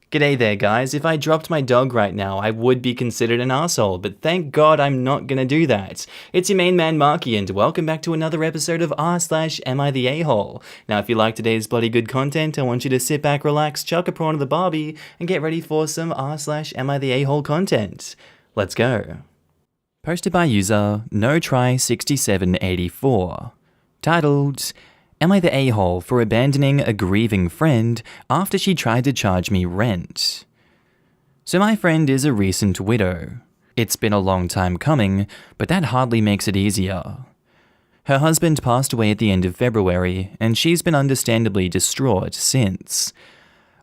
G'day there guys, if I dropped my dog right now, I would be considered an arsehole, but thank God I'm not gonna do that. It's your main man Markee, and welcome back to another episode of r/AmITheA. Now if you like today's bloody good content, I want you to sit back, relax, chuck a prawn to the barbie, and get ready for some r/AmITheA content. Let's go. Posted by user NoTry6784. Titled, Am I the a-hole for abandoning a grieving friend after she tried to charge me rent? So my friend is a recent widow. It's been a long time coming, but that hardly makes it easier. Her husband passed away at the end of February, and she's been understandably distraught since.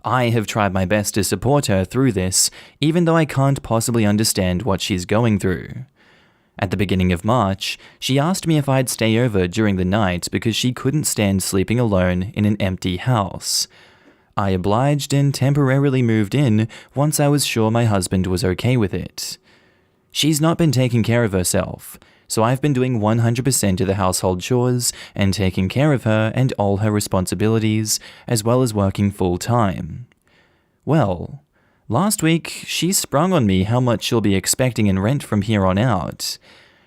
I have tried my best to support her through this, even though I can't possibly understand what she's going through. At the beginning of March, she asked me if I'd stay over during the night because she couldn't stand sleeping alone in an empty house. I obliged and temporarily moved in once I was sure my husband was okay with it. She's not been taking care of herself, so I've been doing 100% of the household chores and taking care of her and all her responsibilities, as well as working full-time. Well, last week, she sprung on me how much she'll be expecting in rent from here on out.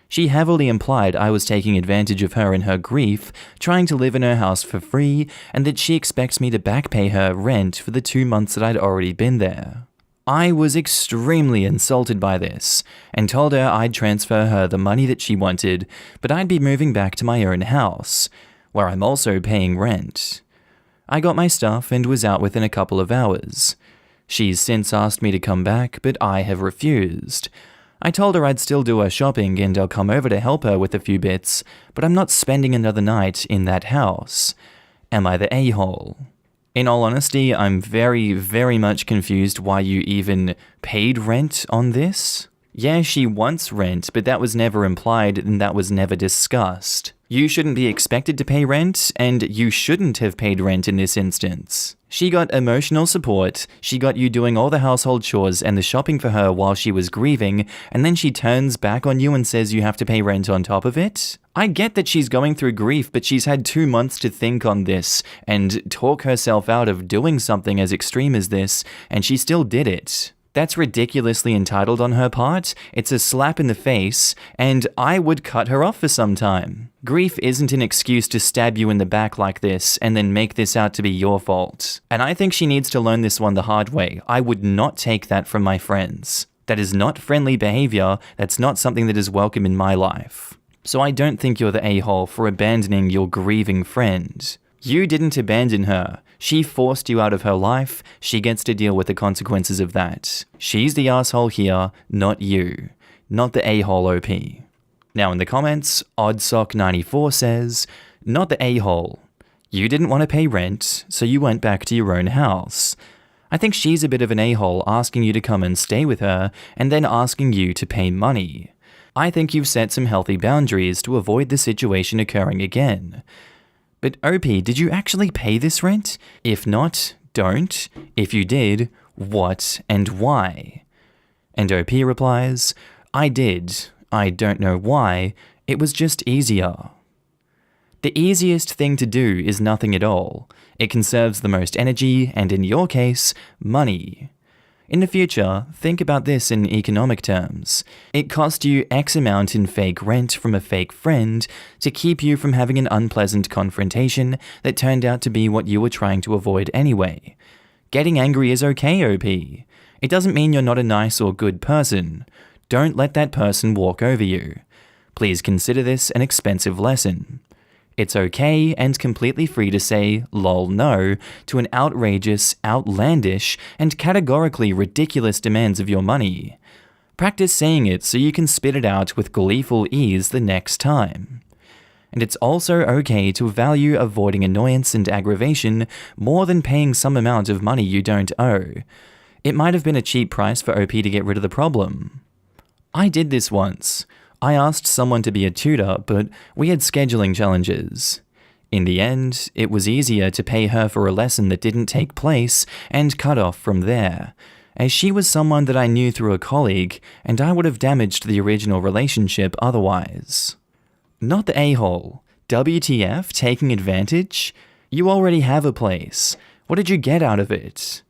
She heavily implied I was taking advantage of her in her grief, trying to live in her house for free, and that she expects me to back pay her rent for the 2 months that I'd already been there. I was extremely insulted by this, and told her I'd transfer her the money that she wanted, but I'd be moving back to my own house, where I'm also paying rent. I got my stuff and was out within a couple of hours. She's since asked me to come back, but I have refused. I told her I'd still do her shopping and I'll come over to help her with a few bits, but I'm not spending another night in that house. Am I the a-hole? In all honesty, I'm very much confused why you even paid rent on this. Yeah, she wants rent, but that was never implied and that was never discussed. You shouldn't be expected to pay rent, and you shouldn't have paid rent in this instance. She got emotional support, she got you doing all the household chores and the shopping for her while she was grieving, and then she turns back on you and says you have to pay rent on top of it? I get that she's going through grief, but she's had 2 months to think on this and talk herself out of doing something as extreme as this, and she still did it. That's ridiculously entitled on her part, it's a slap in the face, and I would cut her off for some time. Grief isn't an excuse to stab you in the back like this and then make this out to be your fault. And I think she needs to learn this one the hard way. I would not take that from my friends. That is not friendly behavior, that's not something that is welcome in my life. So I don't think you're the a-hole for abandoning your grieving friend. You didn't abandon her. She forced you out of her life, she gets to deal with the consequences of that. She's the asshole here, not you. Not the a-hole OP. Now in the comments, Oddsock94 says, not the a-hole. You didn't want to pay rent, so you went back to your own house. I think she's a bit of an a-hole asking you to come and stay with her, and then asking you to pay money. I think you've set some healthy boundaries to avoid the situation occurring again. But OP, did you actually pay this rent? If not, don't. If you did, what and why? And OP replies, I did. I don't know why. It was just easier. The easiest thing to do is nothing at all. It conserves the most energy and, in your case, money. In the future, think about this in economic terms. It cost you X amount in fake rent from a fake friend to keep you from having an unpleasant confrontation that turned out to be what you were trying to avoid anyway. Getting angry is okay, OP. It doesn't mean you're not a nice or good person. Don't let that person walk over you. Please consider this an expensive lesson. It's okay and completely free to say lol no to an outrageous, outlandish, and categorically ridiculous demands of your money. Practice saying it so you can spit it out with gleeful ease the next time. And it's also okay to value avoiding annoyance and aggravation more than paying some amount of money you don't owe. It might have been a cheap price for OP to get rid of the problem. I did this once. I asked someone to be a tutor, but we had scheduling challenges. In the end, it was easier to pay her for a lesson that didn't take place and cut off from there, as she was someone that I knew through a colleague, and I would have damaged the original relationship otherwise. Not the a-hole. WTF, taking advantage? You already have a place. What did you get out of it?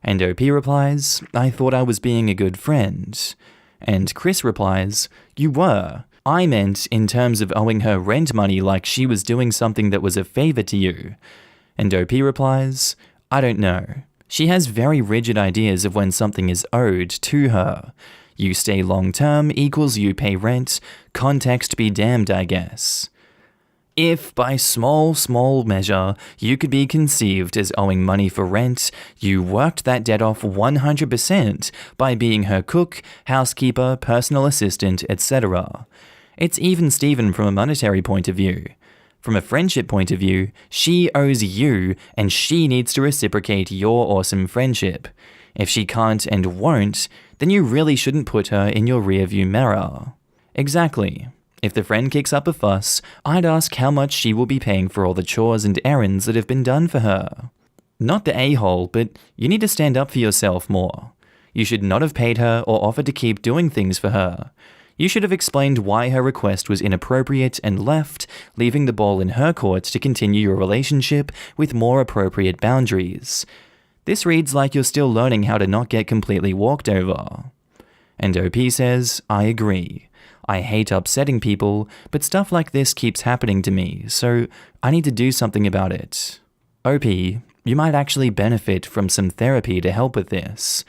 And OP replies, I thought I was being a good friend. And Chris replies, you were. I meant in terms of owing her rent money like she was doing something that was a favor to you. And OP replies, I don't know. She has very rigid ideas of when something is owed to her. You stay long term equals you pay rent. Context be damned, I guess. If, by small measure, you could be conceived as owing money for rent, you worked that debt off 100% by being her cook, housekeeper, personal assistant, etc. It's even Steven from a monetary point of view. From a friendship point of view, she owes you and she needs to reciprocate your awesome friendship. If she can't and won't, then you really shouldn't put her in your rearview mirror. Exactly. If the friend kicks up a fuss, I'd ask how much she will be paying for all the chores and errands that have been done for her. Not the a-hole, but you need to stand up for yourself more. You should not have paid her or offered to keep doing things for her. You should have explained why her request was inappropriate and left, leaving the ball in her court to continue your relationship with more appropriate boundaries. This reads like you're still learning how to not get completely walked over. And OP says, I agree. I hate upsetting people, but stuff like this keeps happening to me, so I need to do something about it. OP, you might actually benefit from some therapy to help with this.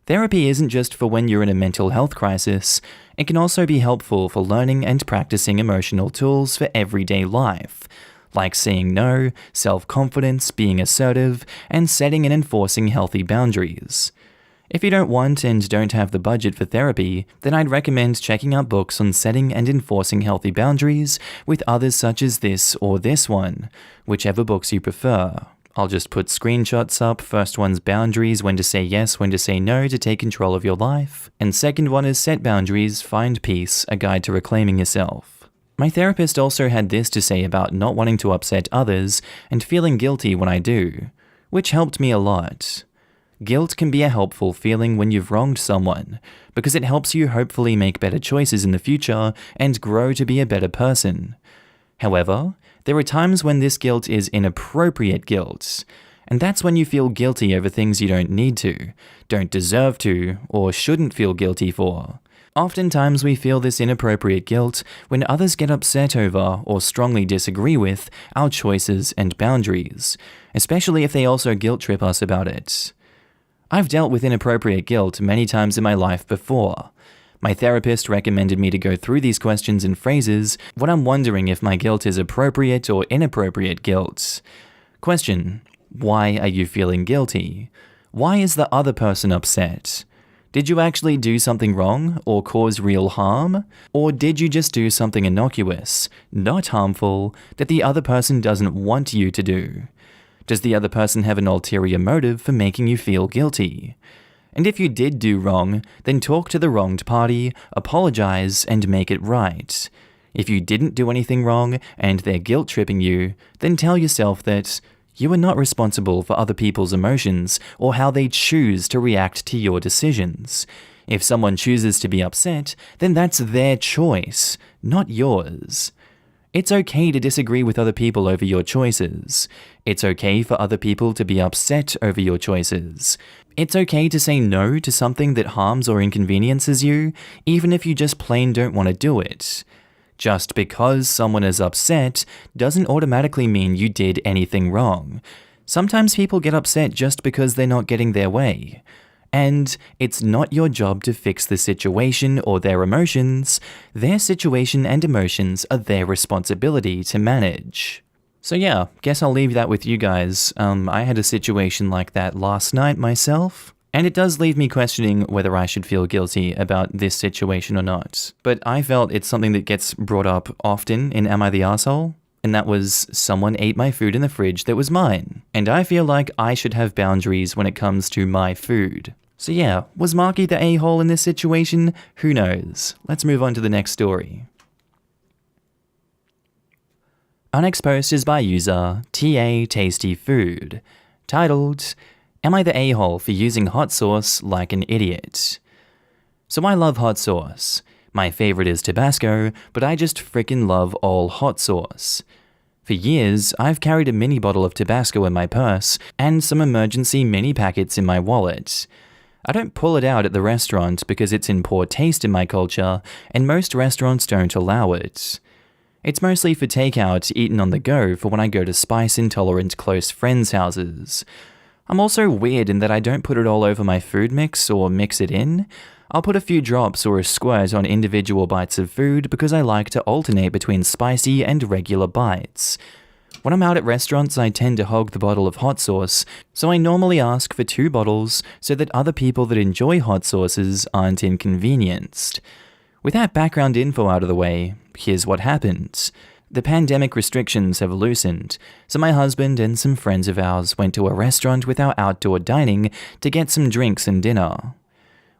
Therapy isn't just for when you're in a mental health crisis, it can also be helpful for learning and practicing emotional tools for everyday life, like saying no, self-confidence, being assertive, and setting and enforcing healthy boundaries. If you don't want and don't have the budget for therapy, then I'd recommend checking out books on setting and enforcing healthy boundaries with others such as this or this one, whichever books you prefer. I'll just put screenshots up. First one's Boundaries, When to Say Yes, When to Say No to Take Control of Your Life. And second one is Set Boundaries, Find Peace, A Guide to Reclaiming Yourself. My therapist also had this to say about not wanting to upset others and feeling guilty when I do, which helped me a lot. Guilt can be a helpful feeling when you've wronged someone, because it helps you hopefully make better choices in the future and grow to be a better person. However, there are times when this guilt is inappropriate guilt, and that's when you feel guilty over things you don't need to, don't deserve to, or shouldn't feel guilty for. Oftentimes we feel this inappropriate guilt when others get upset over or strongly disagree with our choices and boundaries, especially if they also guilt trip us about it. I've dealt with inappropriate guilt many times in my life before. My therapist recommended me to go through these questions and phrases when I'm wondering if my guilt is appropriate or inappropriate guilt. Question: why are you feeling guilty? Why is the other person upset? Did you actually do something wrong or cause real harm? Or did you just do something innocuous, not harmful, that the other person doesn't want you to do? Does the other person have an ulterior motive for making you feel guilty? And if you did do wrong, then talk to the wronged party, apologize, and make it right. If you didn't do anything wrong and they're guilt-tripping you, then tell yourself that you are not responsible for other people's emotions or how they choose to react to your decisions. If someone chooses to be upset, then that's their choice, not yours. It's okay to disagree with other people over your choices. It's okay for other people to be upset over your choices. It's okay to say no to something that harms or inconveniences you, even if you just plain don't want to do it. Just because someone is upset doesn't automatically mean you did anything wrong. Sometimes people get upset just because they're not getting their way. And it's not your job to fix the situation or their emotions. Their situation and emotions are their responsibility to manage. So yeah, guess I'll leave that with you guys. I had a situation like that last night myself, and it does leave me questioning whether I should feel guilty about this situation or not. But I felt it's something that gets brought up often in Am I the Arsehole? And that was, someone ate my food in the fridge that was mine. And I feel like I should have boundaries when it comes to my food. So yeah, was Markee the a-hole in this situation? Who knows? Let's move on to the next story. Our next post is by user TA Tasty Food, titled, Am I the a-hole for using hot sauce like an idiot? So I love hot sauce. My favorite is Tabasco, but I just frickin' love all hot sauce. For years, I've carried a mini bottle of Tabasco in my purse and some emergency mini packets in my wallet. I don't pull it out at the restaurant because it's in poor taste in my culture, and most restaurants don't allow it. It's mostly for takeout, eaten on the go for when I go to spice-intolerant close friends' houses. I'm also weird in that I don't put it all over my food mix or mix it in. I'll put a few drops or a squirt on individual bites of food because I like to alternate between spicy and regular bites. When I'm out at restaurants, I tend to hog the bottle of hot sauce, so I normally ask for 2 bottles so that other people that enjoy hot sauces aren't inconvenienced. With that background info out of the way, here's what happened. The pandemic restrictions have loosened, so my husband and some friends of ours went to a restaurant with our outdoor dining to get some drinks and dinner.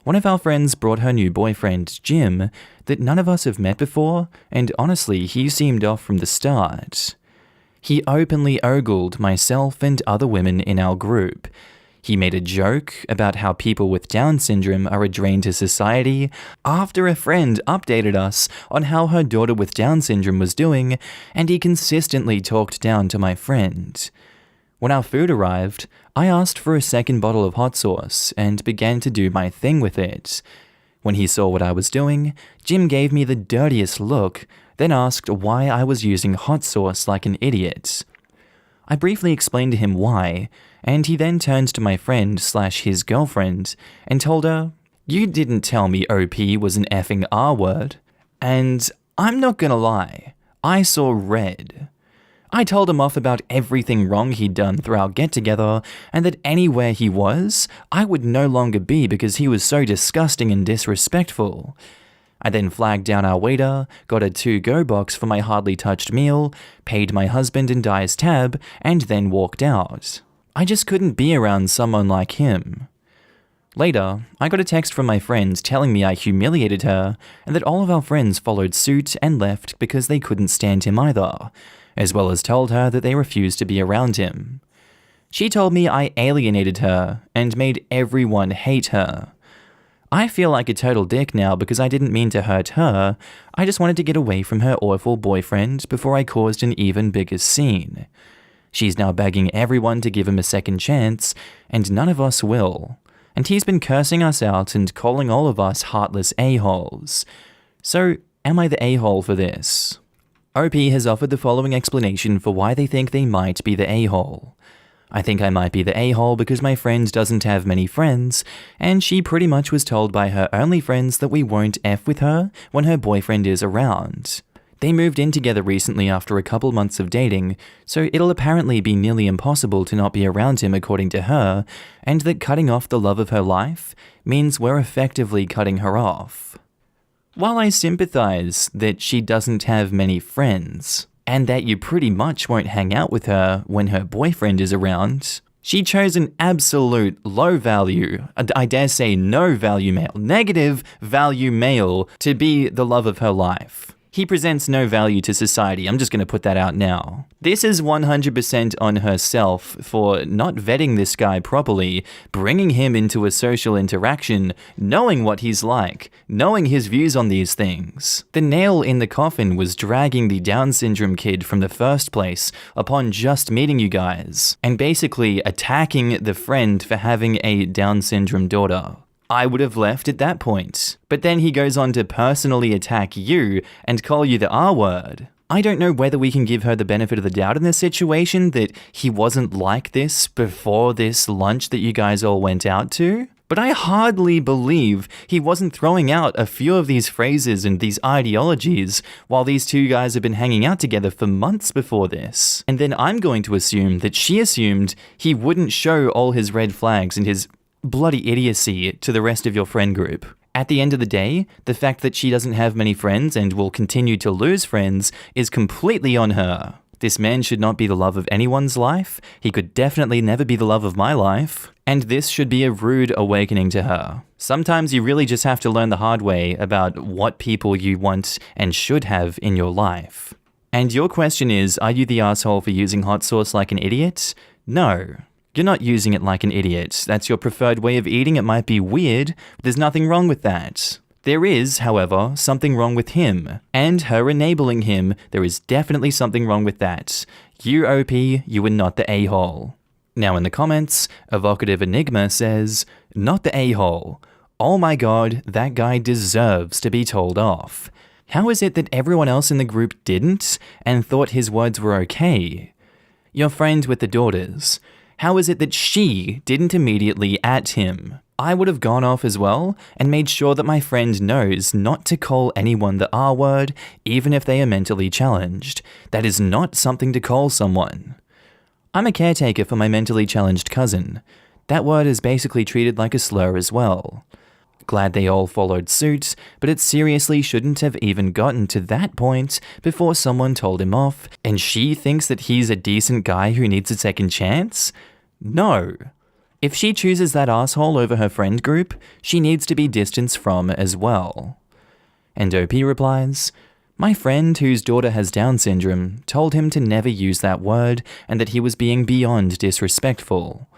One of our friends brought her new boyfriend, Jim, that none of us have met before, and honestly, he seemed off from the start. He openly ogled myself and other women in our group. He made a joke about how people with Down syndrome are a drain to society after a friend updated us on how her daughter with Down syndrome was doing, and he consistently talked down to my friend. When our food arrived, I asked for a second bottle of hot sauce and began to do my thing with it. When he saw what I was doing, Jim gave me the dirtiest look, then asked why I was using hot sauce like an idiot. I briefly explained to him why, and he then turned to my friend/his girlfriend and told her, "You didn't tell me OP was an effing R word." And I'm not gonna lie, I saw red. I told him off about everything wrong he'd done through our get-together, and that anywhere he was, I would no longer be because he was so disgusting and disrespectful. I then flagged down our waiter, got a to-go box for my hardly touched meal, paid my husband and I's tab, and then walked out. I just couldn't be around someone like him. Later, I got a text from my friend telling me I humiliated her, and that all of our friends followed suit and left because they couldn't stand him either, as well as told her that they refused to be around him. She told me I alienated her and made everyone hate her. I feel like a total dick now because I didn't mean to hurt her, I just wanted to get away from her awful boyfriend before I caused an even bigger scene. She's now begging everyone to give him a second chance, and none of us will. And he's been cursing us out and calling all of us heartless a-holes. So, am I the a-hole for this? OP has offered the following explanation for why they think they might be the a-hole. I think I might be the a-hole because my friend doesn't have many friends, and she pretty much was told by her only friends that we won't F with her when her boyfriend is around. They moved in together recently after a couple months of dating, so it'll apparently be nearly impossible to not be around him according to her, and that cutting off the love of her life means we're effectively cutting her off. While I sympathize that she doesn't have many friends, and that you pretty much won't hang out with her when her boyfriend is around, she chose an absolute low value, I dare say no value male, negative value male to be the love of her life. He presents no value to society, I'm just going to put that out now. This is 100% on herself for not vetting this guy properly, bringing him into a social interaction, knowing what he's like, knowing his views on these things. The nail in the coffin was dragging the Down syndrome kid from the first place upon just meeting you guys, and basically attacking the friend for having a Down syndrome daughter. I would have left at that point. But then he goes on to personally attack you and call you the R word. I don't know whether we can give her the benefit of the doubt in this situation that he wasn't like this before this lunch that you guys all went out to. But I hardly believe he wasn't throwing out a few of these phrases and these ideologies while these two guys have been hanging out together for months before this. And then I'm going to assume that she assumed he wouldn't show all his red flags and his bloody idiocy to the rest of your friend group. At the end of the day, the fact that she doesn't have many friends and will continue to lose friends is completely on her. This man should not be the love of anyone's life. He could definitely never be the love of my life. And this should be a rude awakening to her. Sometimes you really just have to learn the hard way about what people you want and should have in your life. And your question is, are you the asshole for using hot sauce like an idiot? No. You're not using it like an idiot. That's your preferred way of eating. It might be weird, but there's nothing wrong with that. There is, however, something wrong with him, and her enabling him. There is definitely something wrong with that. You, OP, you are not the a-hole. Now in the comments, Evocative Enigma says, not the a-hole. Oh my god, that guy deserves to be told off. How is it that everyone else in the group didn't, and thought his words were okay? Your friend with the daughters. How is it that she didn't immediately at him? I would have gone off as well, and made sure that my friend knows not to call anyone the R-word, even if they are mentally challenged. That is not something to call someone. I'm a caretaker for my mentally challenged cousin. That word is basically treated like a slur as well. Glad they all followed suit, but it seriously shouldn't have even gotten to that point before someone told him off, and she thinks that he's a decent guy who needs a second chance? No. If she chooses that asshole over her friend group, she needs to be distanced from as well. And OP replies, my friend whose daughter has Down syndrome told him to never use that word and that he was being beyond disrespectful.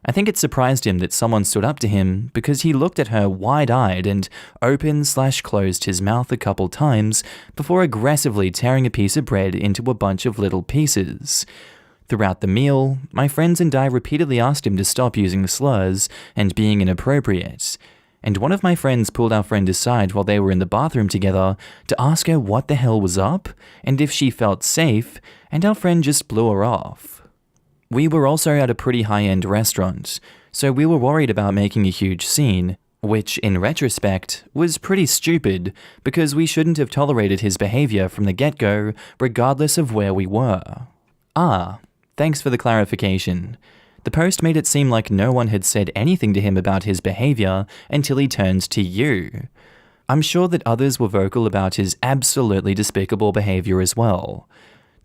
I think it surprised him that someone stood up to him because he looked at her wide-eyed and opened/closed his mouth a couple times before aggressively tearing a piece of bread into a bunch of little pieces. Throughout the meal, my friends and I repeatedly asked him to stop using slurs and being inappropriate, and one of my friends pulled our friend aside while they were in the bathroom together to ask her what the hell was up and if she felt safe, and our friend just blew her off. We were also at a pretty high-end restaurant, so we were worried about making a huge scene, which, in retrospect, was pretty stupid because we shouldn't have tolerated his behavior from the get-go, regardless of where we were. Thanks for the clarification. The post made it seem like no one had said anything to him about his behavior until he turned to you. I'm sure that others were vocal about his absolutely despicable behavior as well.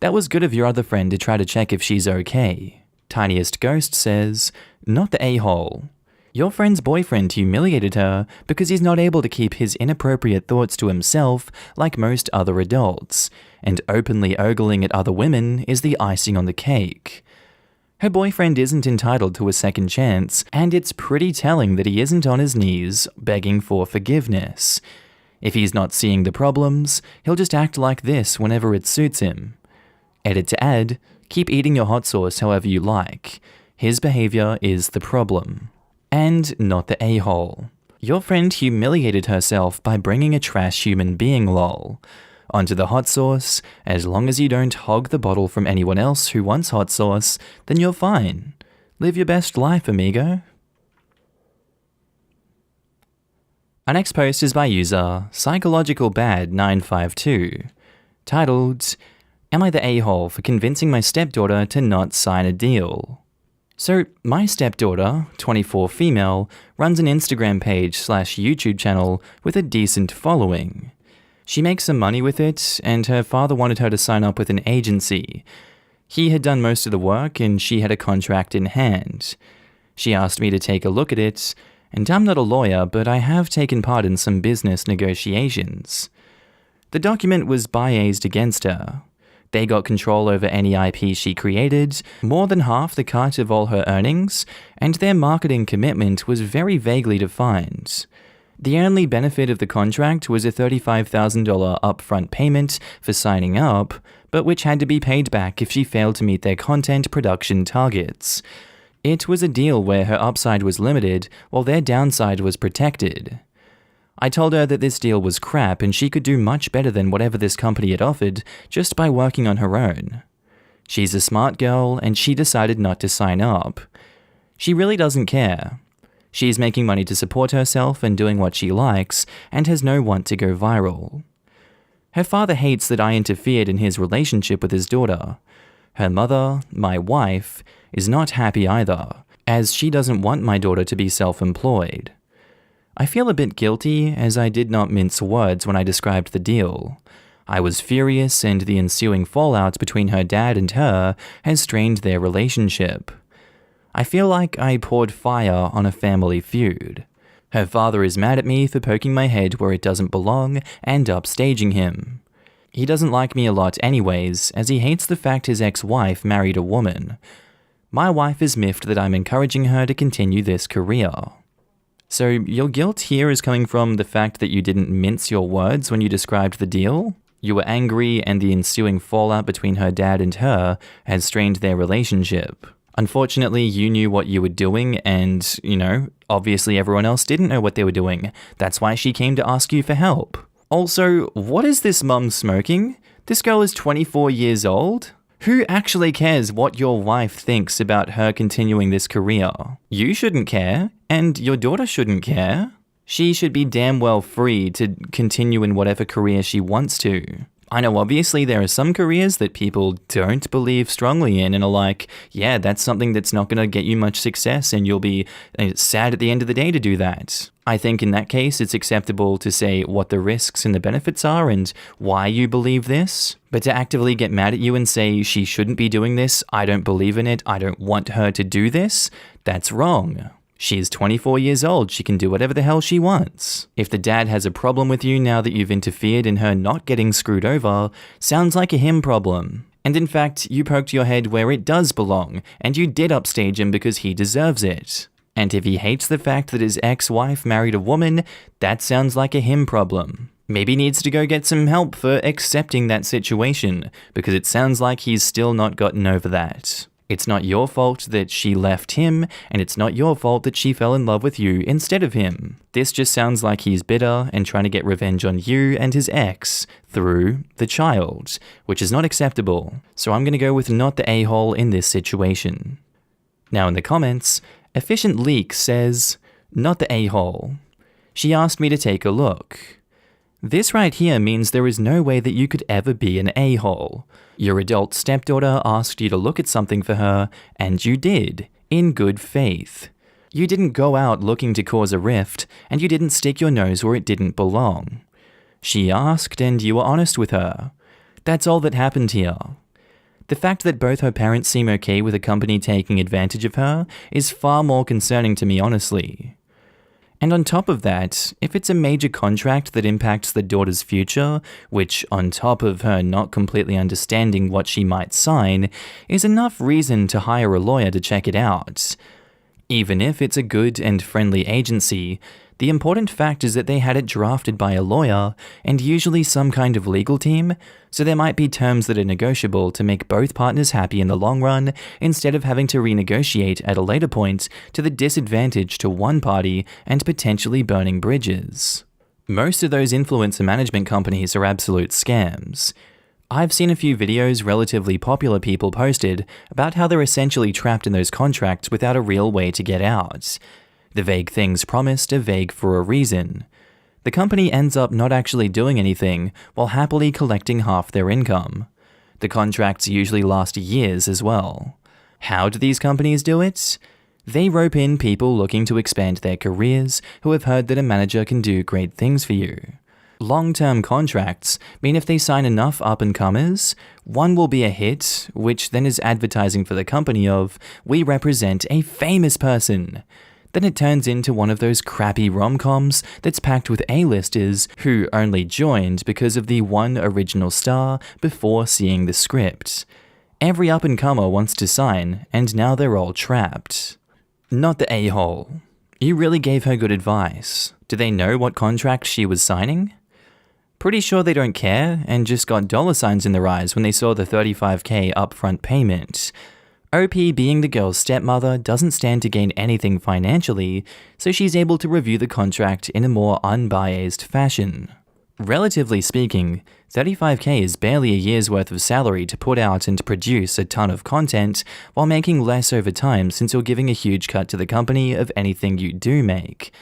That was good of your other friend to try to check if she's okay. Tiniest Ghost says, not the a-hole. Your friend's boyfriend humiliated her because he's not able to keep his inappropriate thoughts to himself like most other adults, and openly ogling at other women is the icing on the cake. Her boyfriend isn't entitled to a second chance, and it's pretty telling that he isn't on his knees begging for forgiveness. If he's not seeing the problems, he'll just act like this whenever it suits him. Edit to add, keep eating your hot sauce however you like. His behavior is the problem. And not the a-hole. Your friend humiliated herself by bringing a trash human being lol. Onto the hot sauce, as long as you don't hog the bottle from anyone else who wants hot sauce, then you're fine. Live your best life, amigo. Our next post is by user PsychologicalBad952, titled, Am I the a-hole for convincing my stepdaughter to not sign a deal? So, my stepdaughter, 24 female, runs an Instagram page/YouTube channel with a decent following. She makes some money with it, and her father wanted her to sign up with an agency. He had done most of the work, and she had a contract in hand. She asked me to take a look at it, and I'm not a lawyer, but I have taken part in some business negotiations. The document was biased against her. They got control over any IP she created, more than half the cut of all her earnings, and their marketing commitment was very vaguely defined. The only benefit of the contract was a $35,000 upfront payment for signing up, but which had to be paid back if she failed to meet their content production targets. It was a deal where her upside was limited while their downside was protected. I told her that this deal was crap and she could do much better than whatever this company had offered just by working on her own. She's a smart girl and she decided not to sign up. She really doesn't care. She's making money to support herself and doing what she likes and has no want to go viral. Her father hates that I interfered in his relationship with his daughter. Her mother, my wife, is not happy either, as she doesn't want my daughter to be self-employed. I feel a bit guilty as I did not mince words when I described the deal. I was furious and the ensuing fallout between her dad and her has strained their relationship. I feel like I poured fire on a family feud. Her father is mad at me for poking my head where it doesn't belong and upstaging him. He doesn't like me a lot anyways, as he hates the fact his ex-wife married a woman. My wife is miffed that I'm encouraging her to continue this career. So your guilt here is coming from the fact that you didn't mince your words when you described the deal? You were angry, and the ensuing fallout between her dad and her has strained their relationship. Unfortunately, you knew what you were doing and, obviously everyone else didn't know what they were doing. That's why she came to ask you for help. Also, what is this mum smoking? This girl is 24 years old? Who actually cares what your wife thinks about her continuing this career? You shouldn't care, and your daughter shouldn't care. She should be damn well free to continue in whatever career she wants to. I know obviously there are some careers that people don't believe strongly in and are like, yeah, that's something that's not going to get you much success and you'll be sad at the end of the day to do that. I think in that case it's acceptable to say what the risks and the benefits are and why you believe this. But to actively get mad at you and say she shouldn't be doing this, I don't believe in it, I don't want her to do this, that's wrong. She's 24 years old, she can do whatever the hell she wants. If the dad has a problem with you now that you've interfered in her not getting screwed over, sounds like a him problem. And in fact, you poked your head where it does belong, and you did upstage him because he deserves it. And if he hates the fact that his ex-wife married a woman, that sounds like a him problem. Maybe needs to go get some help for accepting that situation, because it sounds like he's still not gotten over that. It's not your fault that she left him, and it's not your fault that she fell in love with you instead of him. This just sounds like he's bitter and trying to get revenge on you and his ex through the child, which is not acceptable. So I'm going to go with not the a-hole in this situation. Now in the comments, Efficient Leak says, not the a-hole. She asked me to take a look. This right here means there is no way that you could ever be an a-hole. Your adult stepdaughter asked you to look at something for her, and you did, in good faith. You didn't go out looking to cause a rift, and you didn't stick your nose where it didn't belong. She asked, and you were honest with her. That's all that happened here. The fact that both her parents seem okay with a company taking advantage of her is far more concerning to me, honestly. And on top of that, if it's a major contract that impacts the daughter's future, which on top of her not completely understanding what she might sign, is enough reason to hire a lawyer to check it out. Even if it's a good and friendly agency, the important fact is that they had it drafted by a lawyer, and usually some kind of legal team, so there might be terms that are negotiable to make both partners happy in the long run, instead of having to renegotiate at a later point to the disadvantage to one party and potentially burning bridges. Most of those influencer management companies are absolute scams. I've seen a few videos relatively popular people posted about how they're essentially trapped in those contracts without a real way to get out. The vague things promised are vague for a reason. The company ends up not actually doing anything while happily collecting half their income. The contracts usually last years as well. How do these companies do it? They rope in people looking to expand their careers who have heard that a manager can do great things for you. Long-term contracts mean if they sign enough up-and-comers, one will be a hit, which then is advertising for the company of, we represent a famous person. Then it turns into one of those crappy rom-coms that's packed with A-listers who only joined because of the one original star before seeing the script. Every up-and-comer wants to sign, and now they're all trapped. Not the a-hole. You really gave her good advice. Do they know what contract she was signing? Pretty sure they don't care, and just got dollar signs in their eyes when they saw the $35,000 upfront payment. OP being the girl's stepmother doesn't stand to gain anything financially, so she's able to review the contract in a more unbiased fashion. Relatively speaking, $35,000 is barely a year's worth of salary to put out and produce a ton of content, while making less over time since you're giving a huge cut to the company of anything you do make.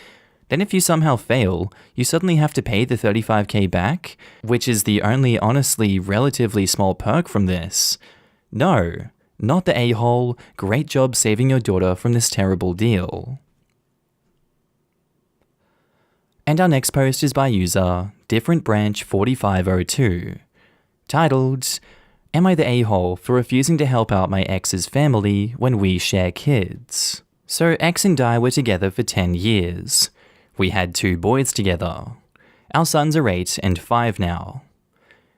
Then if you somehow fail, you suddenly have to pay the $35,000 back, which is the only honestly relatively small perk from this. No. Not the a-hole, great job saving your daughter from this terrible deal. And our next post is by user DifferentBranch4502, titled, Am I the a-hole for refusing to help out my ex's family when we share kids? So ex and I were together for 10 years. We had 2 boys together. Our sons are 8 and 5 now.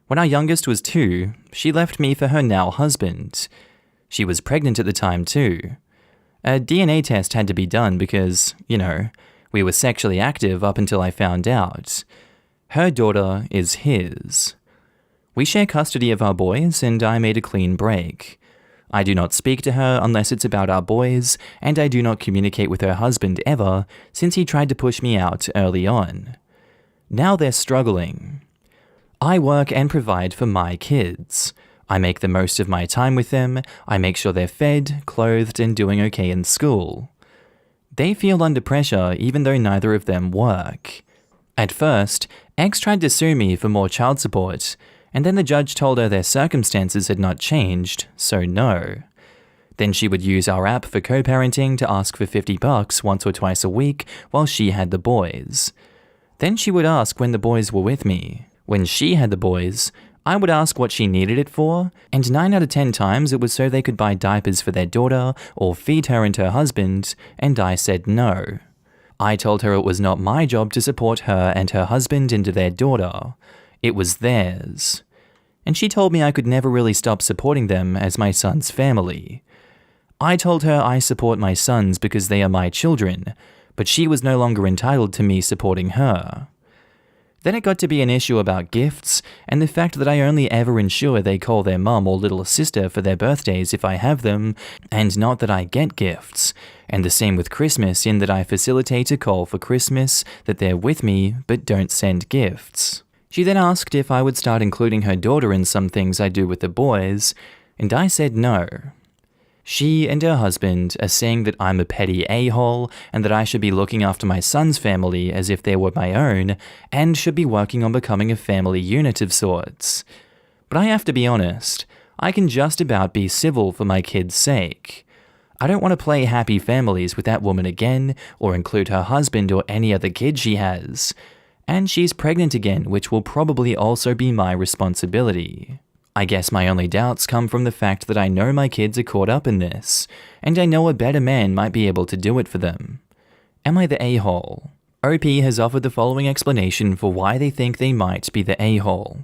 When our youngest was 2, she left me for her now husband. She was pregnant at the time too. A DNA test had to be done because, we We were sexually active up until I found out. Her daughter is his. We share custody of our boys, and I made a clean break. I do not speak to her unless it's about our boys, and I do not communicate with her husband ever since he tried to push me out early on. Now they're struggling. I work and provide for my kids. I make the most of my time with them. I make sure they're fed, clothed, and doing okay in school. They feel under pressure even though neither of them work. At first, X tried to sue me for more child support, and then the judge told her their circumstances had not changed, so no. Then she would use our app for co-parenting to ask for $50 once or twice a week while she had the boys. Then she would ask when the boys were with me. When she had the boys, I would ask what she needed it for, and 9 out of 10 times it was so they could buy diapers for their daughter or feed her and her husband, and I said no. I told her it was not my job to support her and her husband into their daughter. It was theirs. And she told me I could never really stop supporting them as my son's family. I told her I support my sons because they are my children, but she was no longer entitled to me supporting her. Then it got to be an issue about gifts, and the fact that I only ever ensure they call their mum or little sister for their birthdays if I have them, and not that I get gifts, and the same with Christmas in that I facilitate a call for Christmas that they're with me but don't send gifts. She then asked if I would start including her daughter in some things I do with the boys, and I said no. She and her husband are saying that I'm a petty a-hole and that I should be looking after my son's family as if they were my own and should be working on becoming a family unit of sorts. But I have to be honest, I can just about be civil for my kid's sake. I don't want to play happy families with that woman again or include her husband or any other kid she has. And she's pregnant again, which will probably also be my responsibility. I guess my only doubts come from the fact that I know my kids are caught up in this, and I know a better man might be able to do it for them. Am I the a-hole? OP has offered the following explanation for why they think they might be the a-hole.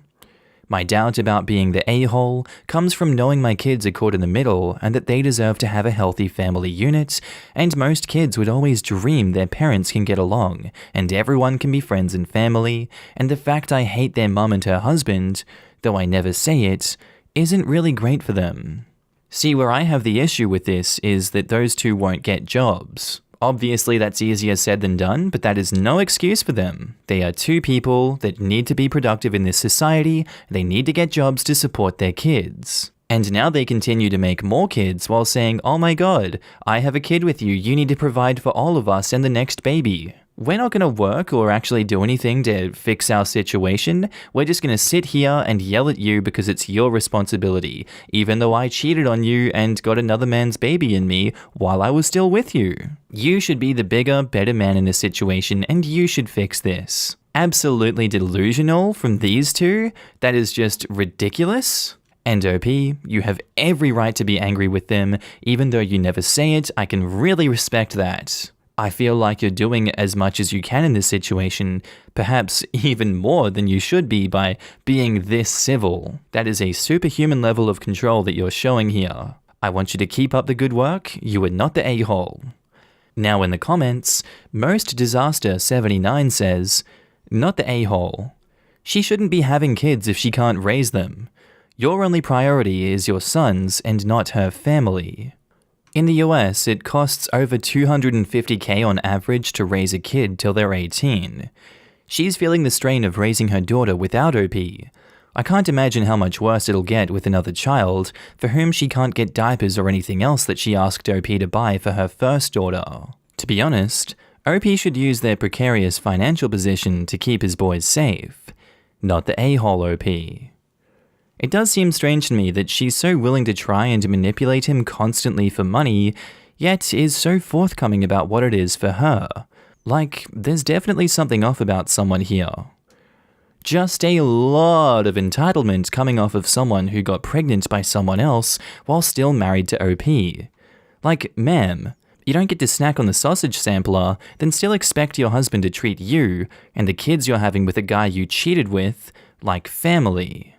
My doubt about being the a-hole comes from knowing my kids are caught in the middle and that they deserve to have a healthy family unit, and most kids would always dream their parents can get along, and everyone can be friends and family, and the fact I hate their mum and her husband, though I never say it, isn't really great for them. See, where I have the issue with this is that those two won't get jobs. Obviously that's easier said than done, but that is no excuse for them. They are two people that need to be productive in this society, they need to get jobs to support their kids. And now they continue to make more kids while saying, oh my god, I have a kid with you, you need to provide for all of us and the next baby. We're not going to work or actually do anything to fix our situation. We're just going to sit here and yell at you because it's your responsibility, even though I cheated on you and got another man's baby in me while I was still with you. You should be the bigger, better man in this situation, and you should fix this. Absolutely delusional from these two. That is just ridiculous. And OP, you have every right to be angry with them, even though you never say it. I can really respect that. I feel like you're doing as much as you can in this situation, perhaps even more than you should be by being this civil. That is a superhuman level of control that you're showing here. I want you to keep up the good work, you are not the a-hole. Now in the comments, Most Disaster 79 says, not the a-hole. She shouldn't be having kids if she can't raise them. Your only priority is your sons and not her family. In the US, it costs over $250,000 on average to raise a kid till they're 18. She's feeling the strain of raising her daughter without OP. I can't imagine how much worse it'll get with another child, for whom she can't get diapers or anything else that she asked OP to buy for her first daughter. To be honest, OP should use their precarious financial position to keep his boys safe, not the a-hole OP. It does seem strange to me that she's so willing to try and manipulate him constantly for money, yet is so forthcoming about what it is for her. Like, there's definitely something off about someone here. Just a lot of entitlement coming off of someone who got pregnant by someone else while still married to OP. Like, ma'am, you don't get to snack on the sausage sampler, then still expect your husband to treat you, and the kids you're having with a guy you cheated with, like family.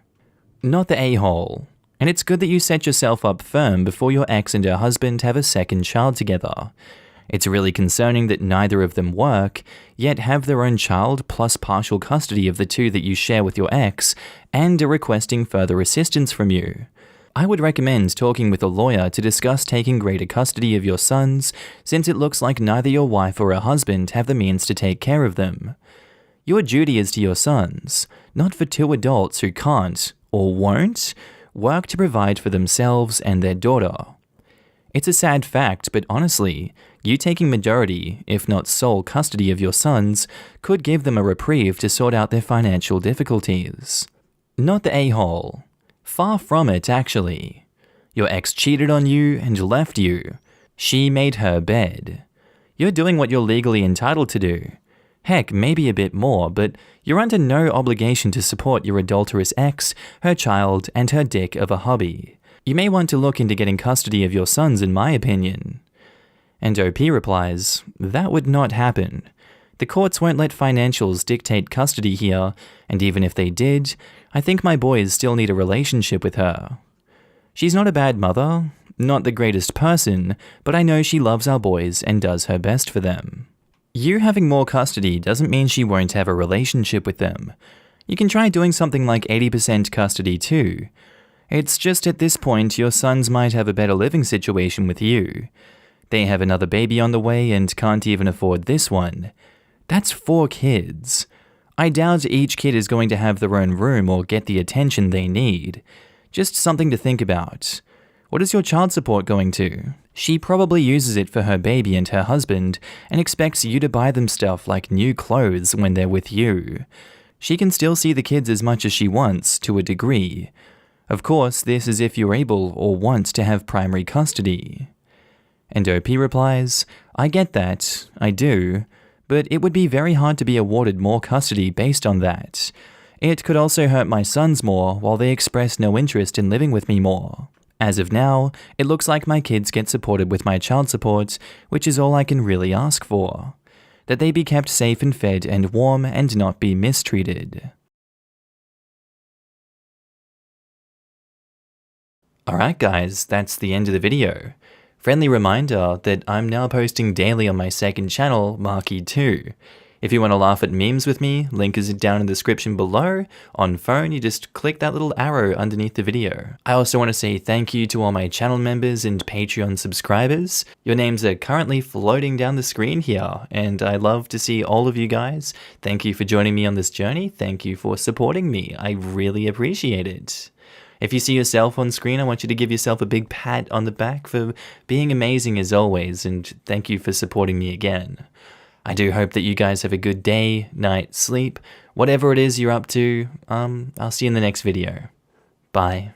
Not the a-hole. And it's good that you set yourself up firm before your ex and her husband have a second child together. It's really concerning that neither of them work, yet have their own child plus partial custody of the two that you share with your ex, and are requesting further assistance from you. I would recommend talking with a lawyer to discuss taking greater custody of your sons, since it looks like neither your wife or her husband have the means to take care of them. Your duty is to your sons, not for two adults who can't, or won't, work to provide for themselves and their daughter. It's a sad fact, but honestly, you taking majority, if not sole custody of your sons, could give them a reprieve to sort out their financial difficulties. Not the a-hole. Far from it, actually. Your ex cheated on you and left you. She made her bed. You're doing what you're legally entitled to do. Heck, maybe a bit more, but you're under no obligation to support your adulterous ex, her child, and her dick of a hubby. You may want to look into getting custody of your sons, in my opinion. And OP replies, that would not happen. The courts won't let financials dictate custody here, and even if they did, I think my boys still need a relationship with her. She's not a bad mother, not the greatest person, but I know she loves our boys and does her best for them. You having more custody doesn't mean she won't have a relationship with them. You can try doing something like 80% custody too. It's just at this point your sons might have a better living situation with you. They have another baby on the way and can't even afford this one. That's 4 kids. I doubt each kid is going to have their own room or get the attention they need. Just something to think about. What is your child support going to? She probably uses it for her baby and her husband and expects you to buy them stuff like new clothes when they're with you. She can still see the kids as much as she wants, to a degree. Of course, this is if you're able or want to have primary custody. And OP replies, I get that, I do, but it would be very hard to be awarded more custody based on that. It could also hurt my sons more while they express no interest in living with me more. As of now, it looks like my kids get supported with my child support, which is all I can really ask for. That they be kept safe and fed and warm and not be mistreated. Alright guys, that's the end of the video. Friendly reminder that I'm now posting daily on my second channel, Markee 2. If you want to laugh at memes with me, link is down in the description below. On phone, you just click that little arrow underneath the video. I also want to say thank you to all my channel members and Patreon subscribers. Your names are currently floating down the screen here, and I love to see all of you guys. Thank you for joining me on this journey. Thank you for supporting me. I really appreciate it. If you see yourself on screen, I want you to give yourself a big pat on the back for being amazing as always, and thank you for supporting me again. I do hope that you guys have a good day, night, sleep, whatever it is you're up to. I'll see you in the next video. Bye.